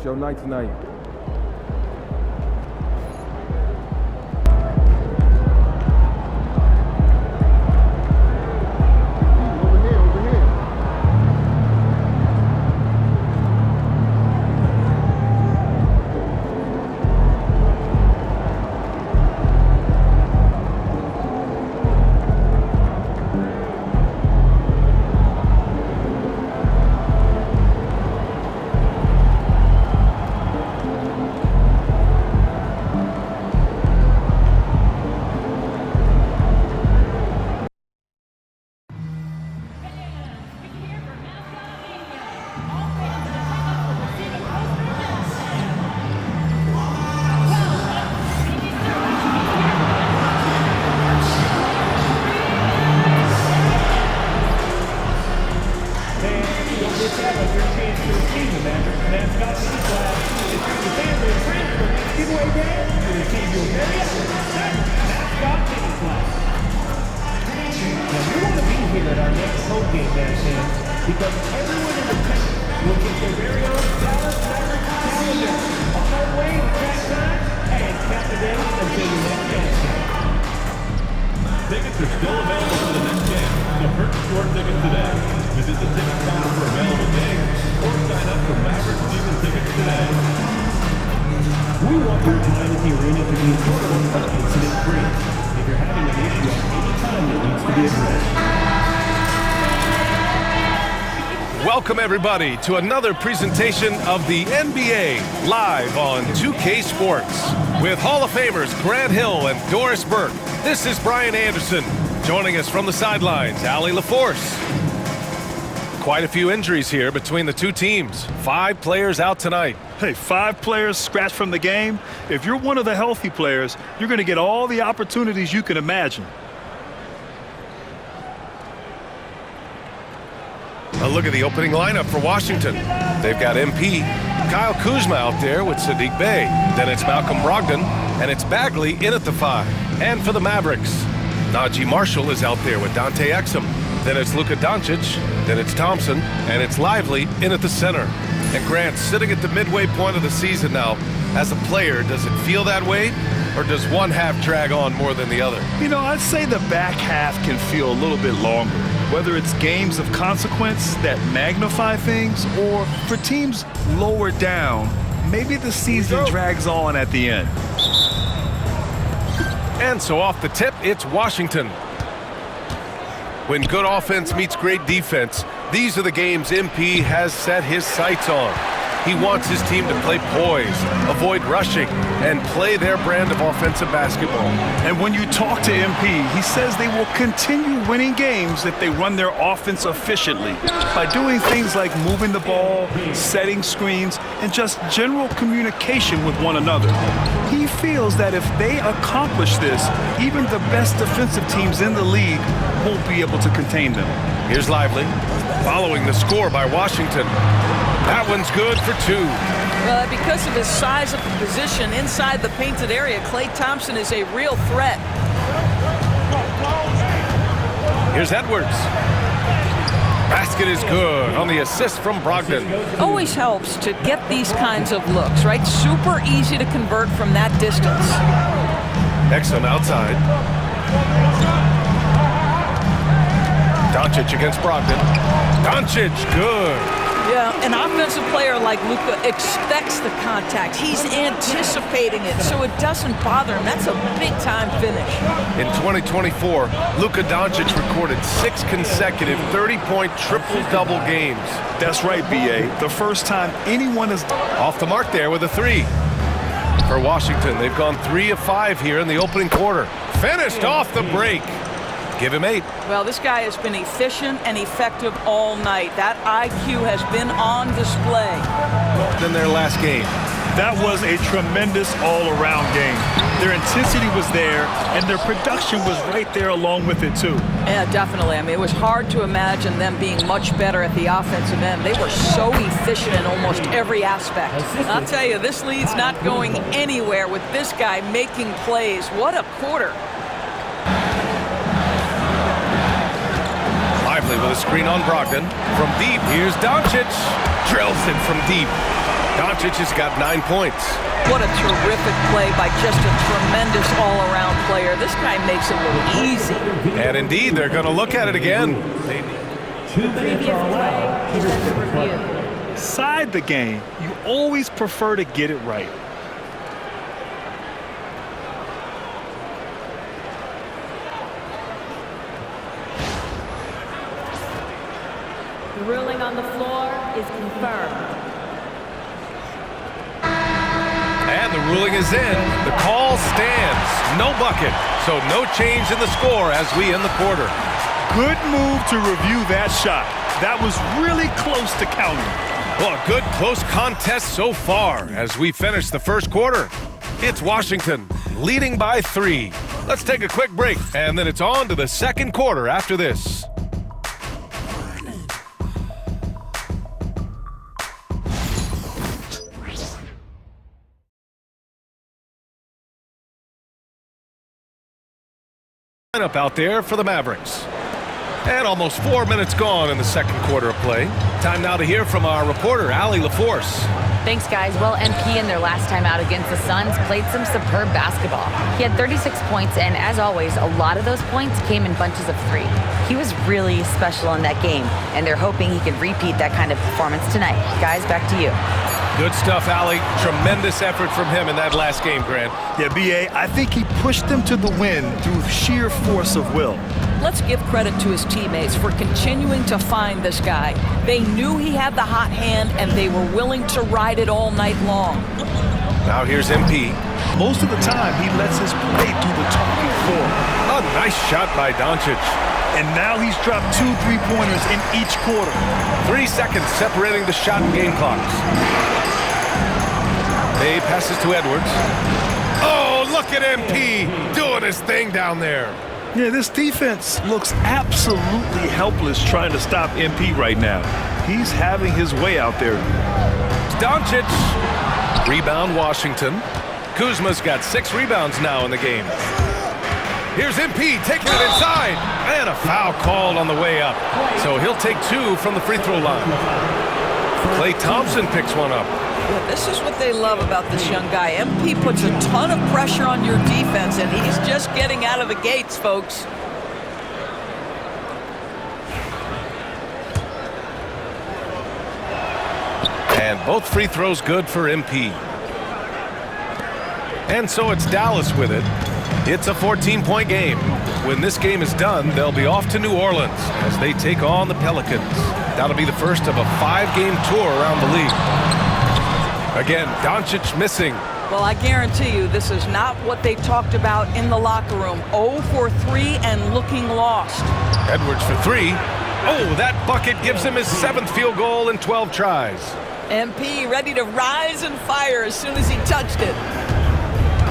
It's your night tonight. Because everyone in the tent will get their very own Dallas Mavericks calendar. On our way to track time and count the days until the next game. Tickets are still available for the next game, so purchase your tickets today. Visit the ticket counter for available games or sign up for Mavericks season tickets today. We want your Dynasty Arena to be affordable but incident-free. If you're having an issue at any time that needs to be addressed. Welcome, everybody, to another presentation of the NBA live on 2K Sports. With Hall of Famers Grant Hill and Doris Burke, this is Brian Anderson. Joining us from the sidelines, Allie LaForce. Quite a few injuries here between the two teams. 5 players out tonight. Hey, 5 players scratched from the game. If you're one of the healthy players, you're going to get all the opportunities you can imagine. A look at the opening lineup for Washington. They've got MP, Kyle Kuzma out there with Sadiq Bey. Then it's Malcolm Brogdon, and it's Bagley in at the 5. And for the Mavericks, Najee Marshall is out there with Dante Exum. Then it's Luka Doncic, then it's Thompson, and it's Lively in at the center. And Grant, sitting at the midway point of the season now, as a player, does it feel that way? Or does one half drag on more than the other? You know, I'd say the back half can feel a little bit longer. Whether it's games of consequence that magnify things, or for teams lower down, maybe the season drags on at the end. And so off the tip, it's Washington. When good offense meets great defense, these are the games MP has set his sights on. He wants his team to play poise, avoid rushing, and play their brand of offensive basketball. And when you talk to MP, he says they will continue winning games if they run their offense efficiently by doing things like moving the ball, setting screens, and just general communication with one another. He feels that if they accomplish this, even the best defensive teams in the league won't be able to contain them. Here's Lively, following the score by Washington. That one's good for 2. Well, because of his size of the position inside the painted area, Klay Thompson is a real threat. Here's Edwards. Basket is good on the assist from Brogdon. Always helps to get these kinds of looks, right? Super easy to convert from that distance. Exum outside. Doncic against Brogdon. Doncic, good. Yeah, an offensive player like Luka expects the contact. He's anticipating it, so it doesn't bother him. That's a big-time finish. In 2024, Luka Doncic recorded 6 consecutive 30-point triple-double games. That's right, B.A. The first time anyone has... Off the mark there with a 3. For Washington, they've gone 3 of 5 here in the opening quarter. Finished off the break. Give him 8. Well, this guy has been efficient and effective all night. That IQ has been on display. In their last game. That was a tremendous all-around game. Their intensity was there, and their production was right there along with it, too. Yeah, definitely. I mean, it was hard to imagine them being much better at the offensive end. They were so efficient in almost every aspect. I'll tell you, this lead's not going anywhere with this guy making plays. What a quarter. Lively with a screen on Brogdon. From deep, here's Doncic. Drills it from deep. Doncic has got 9 points. What a terrific play by just a tremendous all-around player. This guy makes it look easy. And indeed, they're going to look at it again. Side the game, you always prefer to get it right. The ruling on the floor is confirmed. And the ruling is in. The call stands. No bucket. So no change in the score as we end the quarter. Good move to review that shot. That was really close to counting. Well, a good close contest so far as we finish the first quarter. It's Washington leading by 3. Let's take a quick break, and then it's on to the second quarter after this. Lineup out there for the Mavericks. And almost 4 minutes gone in the second quarter of play. Time now to hear from our reporter, Allie LaForce. Thanks, guys. Well, MP in their last time out against the Suns played some superb basketball. He had 36 points, and as always, a lot of those points came in bunches of 3. He was really special in that game, and they're hoping he can repeat that kind of performance tonight. Guys, back to you. Good stuff, Allie. Tremendous effort from him in that last game, Grant. Yeah, B.A., I think he pushed them to the win through sheer force of will. Let's give credit to his teammates for continuing to find this guy. They knew he had the hot hand, and they were willing to ride it all night long. Now here's MP. Most of the time, he lets his play do the talking for him. A nice shot by Doncic. And now he's dropped 2 3-pointers in each quarter. 3 seconds separating the shot and game clocks. They passes to Edwards. Oh, look at MP doing his thing down there. Yeah, this defense looks absolutely helpless trying to stop MP right now. He's having his way out there. Doncic. Rebound Washington. Kuzma's got 6 rebounds now in the game. Here's MP taking it inside. And a foul called on the way up. So he'll take 2 from the free throw line. Klay Thompson picks one up. This is what they love about this young guy. MP puts a ton of pressure on your defense, and he's just getting out of the gates, folks. And both free throws good for MP. And so it's Dallas with it. It's a 14-point game. When this game is done, they'll be off to New Orleans as they take on the Pelicans. That'll be the first of a 5-game tour around the league. Again, Doncic missing. Well, I guarantee you this is not what they talked about in the locker room. 0 for 3 and looking lost. Edwards for 3. Oh, that bucket gives him his 7th field goal in 12 tries. MP ready to rise and fire as soon as he touched it.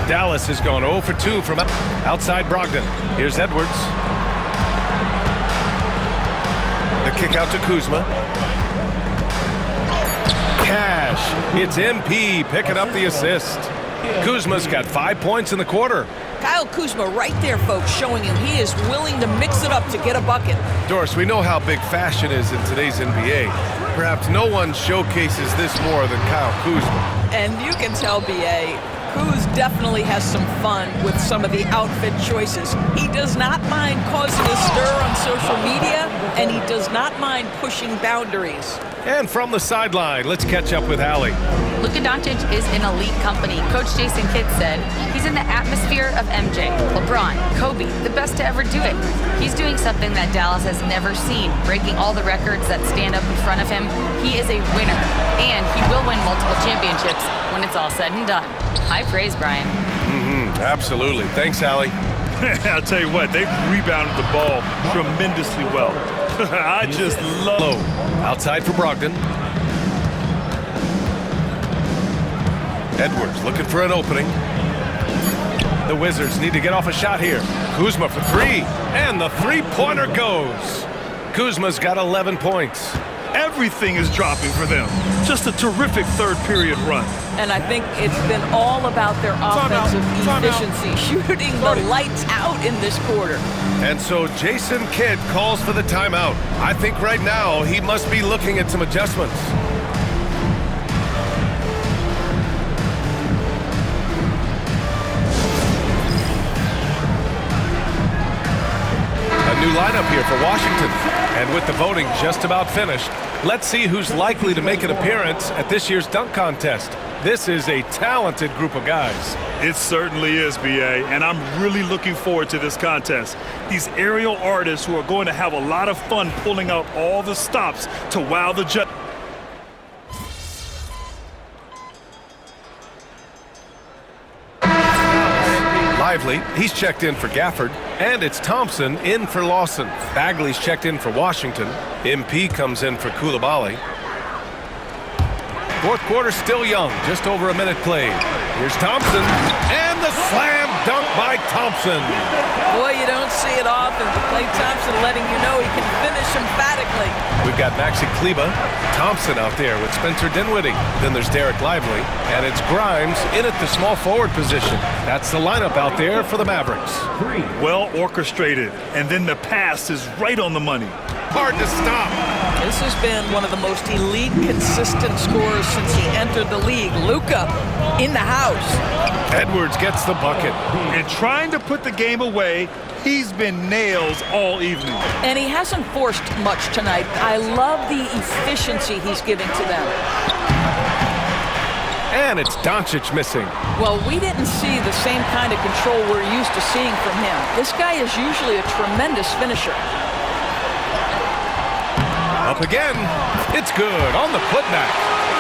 Dallas has gone 0 for 2 from outside Brogdon. Here's Edwards. The kick out to Kuzma. Cash. It's MP picking up the assist. Kuzma's got 5 points in the quarter. Kyle Kuzma right there, folks, showing him he is willing to mix it up to get a bucket. Doris, we know how big fashion is in today's NBA. Perhaps no one showcases this more than Kyle Kuzma. And you can tell, B.A., Kuz definitely has some fun with some of the outfit choices. He does not mind causing a stir on social media, and he does not mind pushing boundaries. And from the sideline, let's catch up with Allie. Luka Doncic is in elite company. Coach Jason Kidd said he's in the atmosphere of MJ, LeBron, Kobe, the best to ever do it. He's doing something that Dallas has never seen, breaking all the records that stand up in front of him. He is a winner, and he will win multiple championships when it's all said and done. High praise, Brian. Absolutely. Thanks, Allie. I'll tell you what, they've rebounded the ball tremendously well. I just love Low. Outside for Brogdon. Edwards looking for an opening. The Wizards need to get off a shot here. Kuzma for 3, and the 3-pointer goes. Kuzma's got 11 points. everything is dropping for them. Just a terrific third period run. And I think it's been all about their offensive efficiency, shooting the lights out in this quarter. And so Jason Kidd calls for the timeout. I think right now he must be looking at some adjustments. lineup here for Washington. And with the voting just about finished, let's see who's likely to make an appearance at this year's dunk contest. This is a talented group of guys. It certainly is, B.A., and I'm really looking forward to this contest. These aerial artists who are going to have a lot of fun pulling out all the stops to wow the judge. Lively, he's checked in for Gafford, and it's Thompson in for Lawson. Bagley's checked in for Washington. MP comes in for Coulibaly. Fourth quarter still young, just over a minute played. Here's Thompson, and the slam dunk by Thompson. Boy, you don't see it often. Klay Thompson letting you know he can finish emphatically. We've got Maxi Kleber, Thompson out there with Spencer Dinwiddie. Then there's Derek Lively, and it's Grimes in at the small forward position. That's the lineup out there for the Mavericks. Well orchestrated, and then the pass is right on the money. Hard to stop. This has been one of the most elite, consistent scorers since he entered the league. Luka in the house. Edwards gets the bucket. And trying to put the game away, he's been nails all evening. And he hasn't forced much tonight. I love the efficiency he's giving to them. And it's Doncic missing. Well, we didn't see the same kind of control we're used to seeing from him. This guy is usually a tremendous finisher. Up again. It's good on the putback.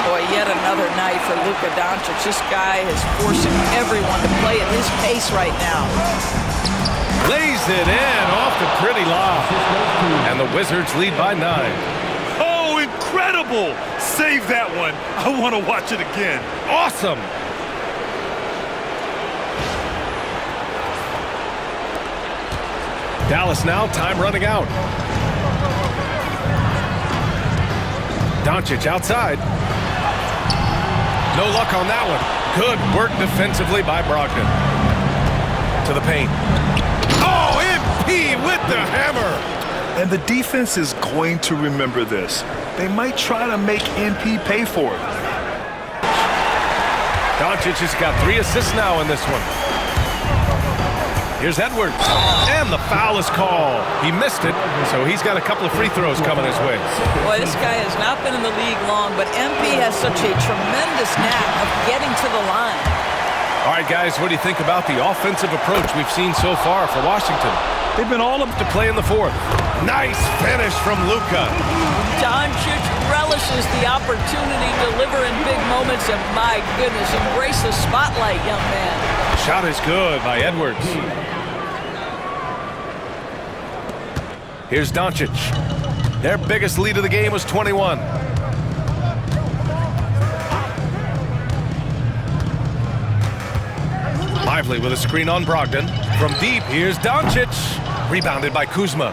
Boy, yet another night for Luka Doncic. This guy is forcing everyone to play at his pace right now. Lays it in off the pretty lob. And the Wizards lead by 9. Oh, incredible! Save that one. I want to watch it again. Awesome. Dallas now, time running out. Doncic outside. No luck on that one. Good work defensively by Brogdon. To the paint. Oh, MP with the hammer. And the defense is going to remember this. They might try to make MP pay for it. Doncic has got 3 assists now in this one. Here's Edwards. And the foul is called. He missed it, so he's got a couple of free throws coming his way. Boy, this guy has not been in the league long, but MP has such a tremendous knack of getting to the line. All right, guys, what do you think about the offensive approach we've seen so far for Washington? They've been all up to play in the fourth. Nice finish from Luka. Doncic relishes the opportunity to deliver in big moments, and my goodness, embrace the spotlight, young man. Shot is good by Edwards. Here's Doncic. Their biggest lead of the game was 21. Lively with a screen on Brogdon. From deep, here's Doncic. Rebounded by Kuzma.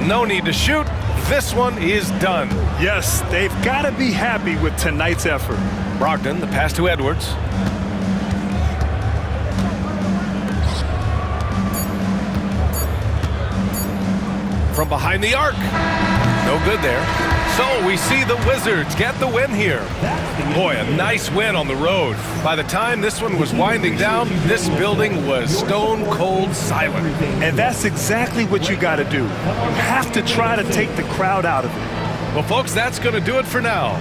No need to shoot. This one is done. Yes, they've got to be happy with tonight's effort. Brogdon, the pass to Edwards. From behind the arc. No good there. So we see the Wizards get the win here. Boy, a nice win on the road. By the time this one was winding down, this building was stone cold silent. And that's exactly what you got to do. You have to try to take the crowd out of it. Well, folks, that's going to do it for now.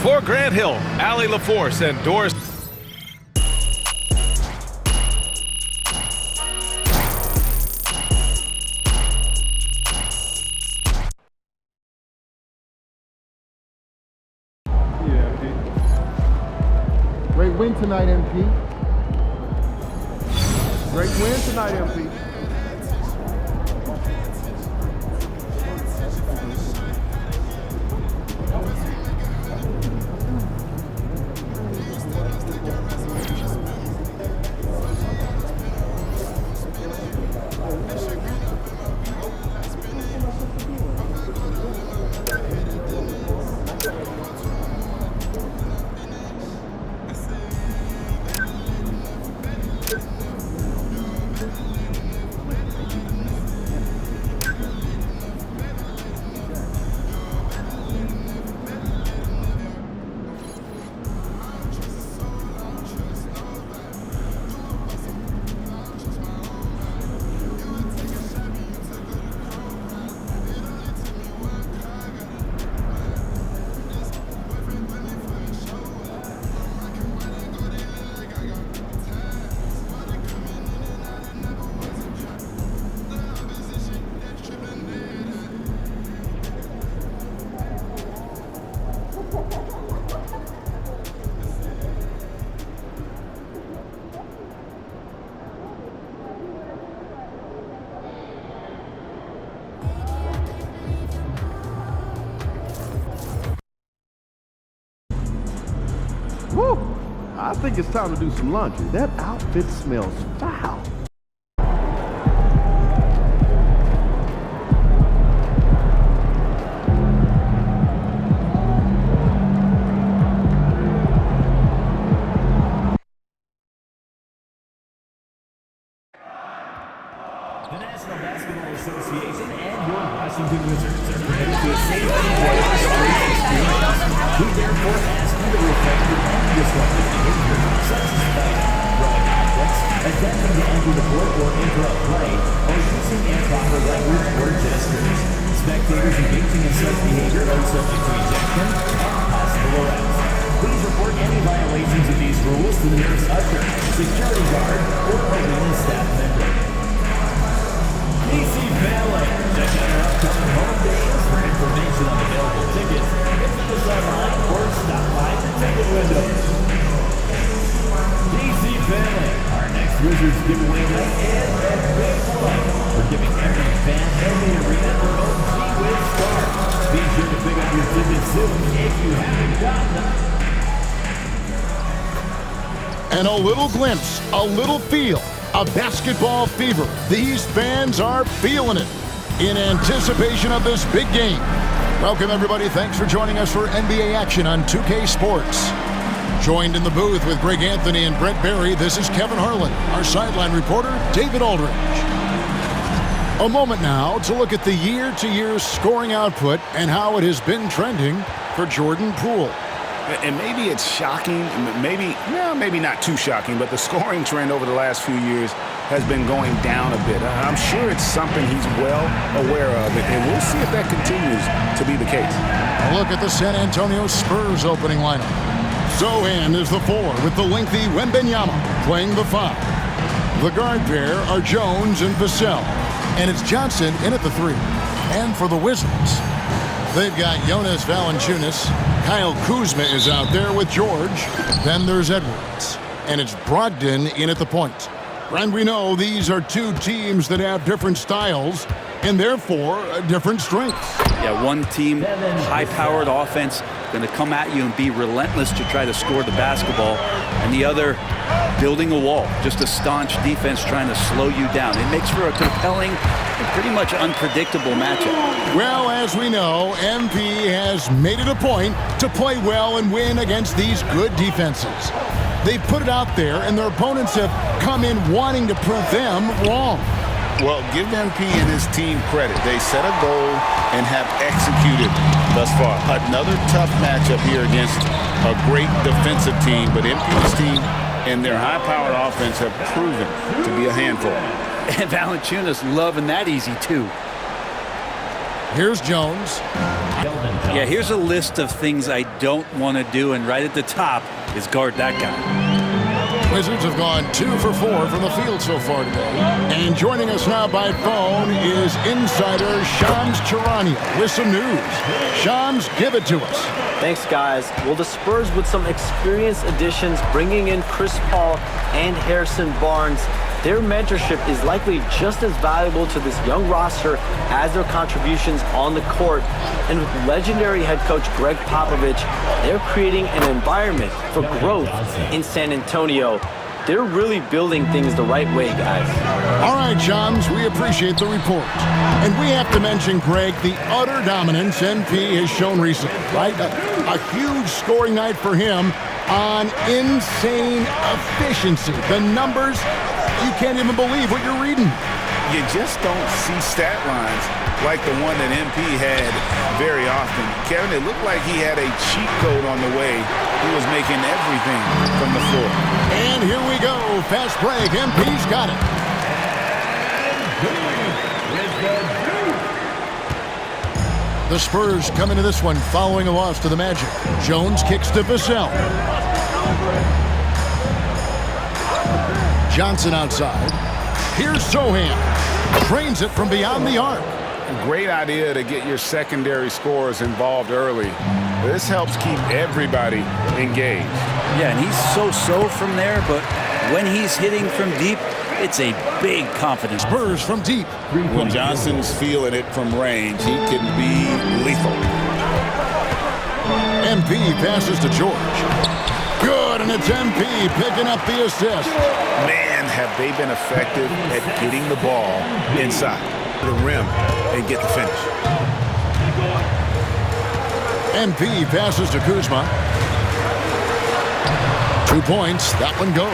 For Grant Hill, Allie LaForce, and Doris. Great win tonight, MP. Great win tonight, MP. Whew. I think it's time to do some laundry. That outfit smells foul. The National Basketball Association and your Washington Wizards are ready to save whatever strength experience. We therefore ask you to reflect your own disruptive behavior, such as fighting, throwing objects, attempting to enter the court or interrupt play, or using improper language or gestures. Spectators engaging in such behavior are subject to ejection and possible arrest. Please report any violations of these rules to the nearest usher, security guard, or arena staff member. DC Ballet. Check out our upcoming home days for information on available tickets. Visit us online or stop by the ticket window. DC Ballet. Our next Wizards giveaway night is a big one. We're giving every fan in the arena their own G-Wiz scarf. Be sure to pick up your tickets soon if you haven't gotten them. And a little glimpse, a little feel of basketball fever. These fans are feeling it in anticipation of this big game. Welcome, everybody. Thanks for joining us for NBA action on 2K Sports. Joined in the booth with Greg Anthony and Brett Barry, this is Kevin Harlan. Our sideline reporter, David Aldridge. A moment now to look at the year-to-year scoring output and how it has been trending for Jordan Poole. And maybe it's shocking, maybe not too shocking, but the scoring trend over the last few years has been going down a bit. I'm sure it's something he's well aware of, and we'll see if that continues to be the case. A look at the San Antonio Spurs opening lineup. Zohan is the 4 with the lengthy Wembanyama playing the 5. The guard pair are Jones and Vassell, and it's Johnson in at the 3. And for the Wizards, they've got Jonas Valanciunas. Kyle Kuzma is out there with George. Then there's Edwards. And it's Brogdon in at the point. And we know these are two teams that have different styles and therefore different strengths. Yeah, one team, high-powered offense, going to come at you and be relentless to try to score the basketball. And the other, building a wall, just a staunch defense trying to slow you down. It makes for a compelling and pretty much unpredictable matchup. Well, as we know, MP has made it a point to play well and win against these good defenses. They've put it out there, and their opponents have come in wanting to prove them wrong. Well, give MP and his team credit. They set a goal and have executed thus far. Another tough matchup here against a great defensive team, but MP's team and their high-powered offense have proven to be a handful. And Valanciunas loving that easy, too. Here's Jones. Yeah, here's a list of things I don't want to do, and right at the top is guard that guy. Wizards have gone 2 for 4 from the field so far today. And joining us now by phone is insider Shams Charania with some news. Shams, give it to us. Thanks, guys. Well, the Spurs with some experienced additions, bringing in Chris Paul and Harrison Barnes. Their mentorship is likely just as valuable to this young roster as their contributions on the court. And with legendary head coach Greg Popovich, they're creating an environment for growth in San Antonio. They're really building things the right way, guys. All right, Shams, we appreciate the report. And we have to mention, Greg, the utter dominance MP has shown recently, right? A huge scoring night for him on insane efficiency. The numbers, you can't even believe what you're reading. You just don't see stat lines like the one that MP had very often. Kevin, it looked like he had a cheat code on the way. He was making everything from the floor. And here we go. Fast break. MP's got it. The Spurs come into this one following a loss to the Magic. Jones kicks to Vassell. Johnson outside. Here's Zohan. Trains it from beyond the arc. Great idea to get your secondary scorers involved early. This helps keep everybody engaged. Yeah, and he's so-so from there, but when he's hitting from deep, it's a big confidence. Spurs from deep. When Johnson's feeling it from range, he can be lethal. MP passes to George. Good, and it's MP picking up the assist. Man, have they been effective at getting the ball inside the rim and get the finish. MP passes to Kuzma. 2 points. That one goes.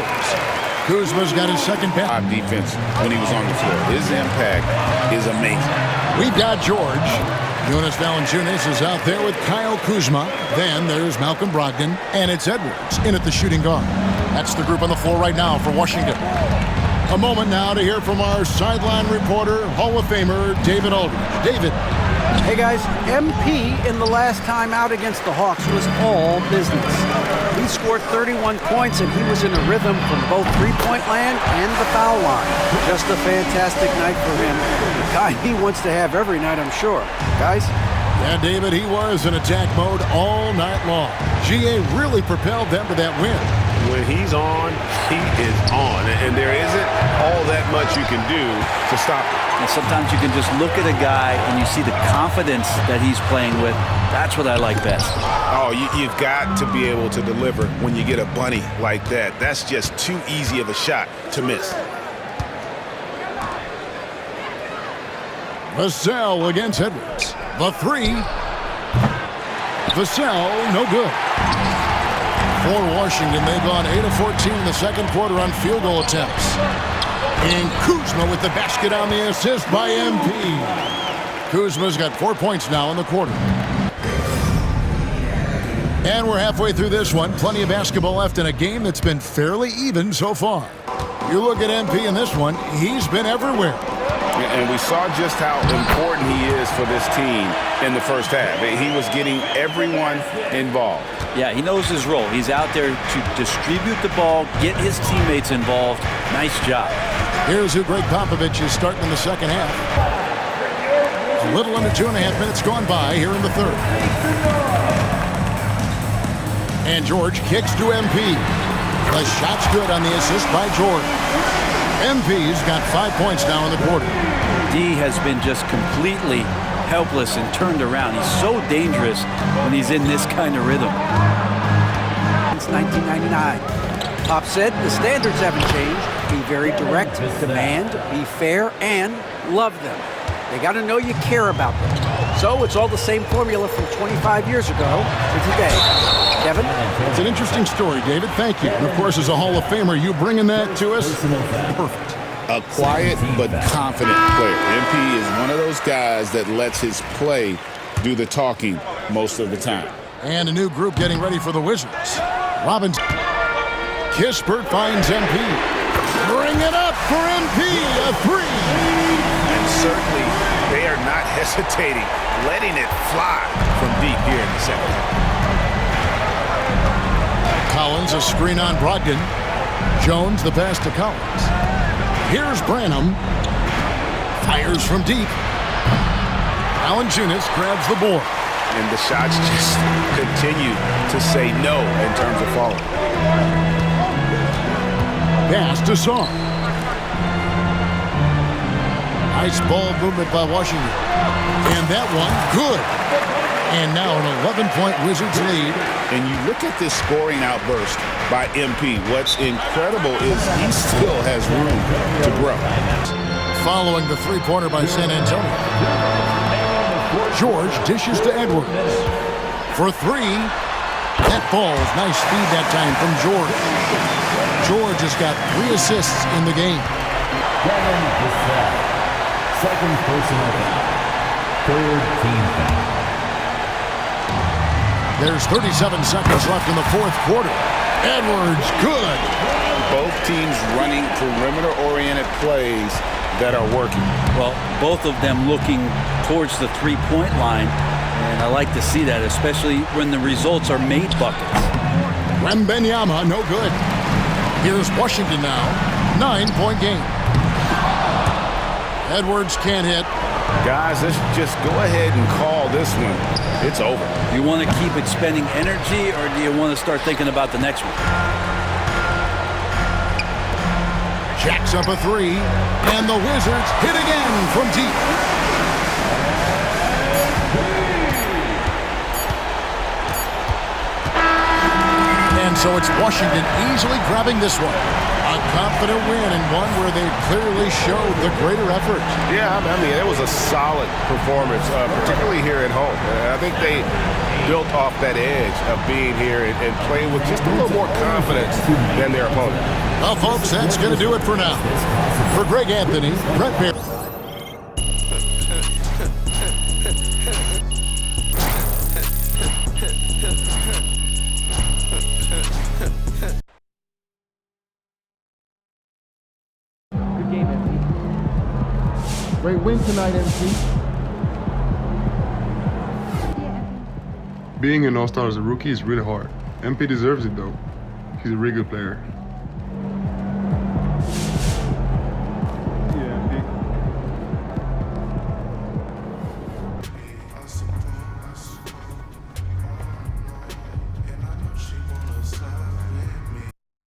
Kuzma's got his second pass. Defense when he was on the floor. His impact is amazing. We've got George. Jonas Valanciunas is out there with Kyle Kuzma. Then there's Malcolm Brogdon, and it's Edwards in at the shooting guard. That's the group on the floor right now for Washington. A moment now to hear from our sideline reporter, Hall of Famer David Aldridge. David. Hey guys, MP in the last time out against the Hawks was all business. He scored 31 points and he was in a rhythm from both three-point land and the foul line. Just a fantastic night for him. The kind he wants to have every night, I'm sure. Guys? Yeah, David, he was in attack mode all night long. GA really propelled them to that win. When he's on, he is on. And there isn't all that much you can do to stop him. And sometimes you can just look at a guy and you see the confidence that he's playing with. That's what I like best. Oh, you've got to be able to deliver when you get a bunny like that. That's just too easy of a shot to miss. Vassell against Edwards. The three. Vassell, no good. For Washington, they've gone 8 of 14 in the second quarter on field goal attempts. And Kuzma with the basket on the assist by MP. Kuzma's got 4 points now in the quarter. And we're halfway through this one. Plenty of basketball left in a game that's been fairly even so far. You look at MP in this one, he's been everywhere. And we saw just how important he is for this team in the first half. He was getting everyone involved. Yeah, he knows his role. He's out there to distribute the ball, get his teammates involved. Nice job. Here's who Greg Popovich is starting in the second half. A little under 2.5 minutes gone by here in the third. And George kicks to MP. The shot's good on the assist by George. MP's got 5 points now in the quarter. D has been just completely helpless and turned around. He's so dangerous when he's in this kind of rhythm. Since 1999. Pop said the standards haven't changed. Be very direct, demand, be fair, and love them. They got to know you care about them. So it's all the same formula from 25 years ago to today. Kevin? It's an interesting story, David. Thank you. And of course, as a Hall of Famer, you bringing that to us? Perfect. A quiet but confident player. MP is one of those guys that lets his play do the talking most of the time. And a new group getting ready for the Wizards. Robbins. Kispert finds MP. Bring it up for MP. A three. And certainly, they are not hesitating, letting it fly from deep here in the second half. Collins, a screen on Brogdon. Jones, the pass to Collins. Here's Branham. Fires from deep. Valanciunas grabs the board. And the shots just continue to say no in terms of falling. Pass to Song. Nice ball movement by Washington. And that one, good. And now an 11-point Wizards lead. And you look at this scoring outburst by MP. What's incredible is he still has room to grow. Following the three-pointer by San Antonio. George dishes to Edwards. For three. That falls. Nice speed that time from George. George has got 3 assists in the game. Second personal foul. Third team foul. There's 37 seconds left in the fourth quarter. Edwards, good. Both teams running perimeter-oriented plays that are working. Well, both of them looking towards the three-point line, and I like to see that, especially when the results are made buckets. Wembanyama, no good. Here's Washington now. 9-point game. Edwards can't hit. Guys, let's just go ahead and call this one. It's over. You want to keep expending energy, or do you want to start thinking about the next one? Jacks up a three, and the Wizards hit again from deep. And so it's Washington easily grabbing this one. A confident win and one where they clearly showed the greater effort. Yeah, I mean, it was a solid performance, particularly here at home. I think they built off that edge of being here and playing with just a little more confidence than their opponent. Well, folks, that's going to do it for now. For Greg Anthony, Brett Bear. Great win tonight, MP. Being an all-star as a rookie is really hard. MP deserves it, though. He's a really good player.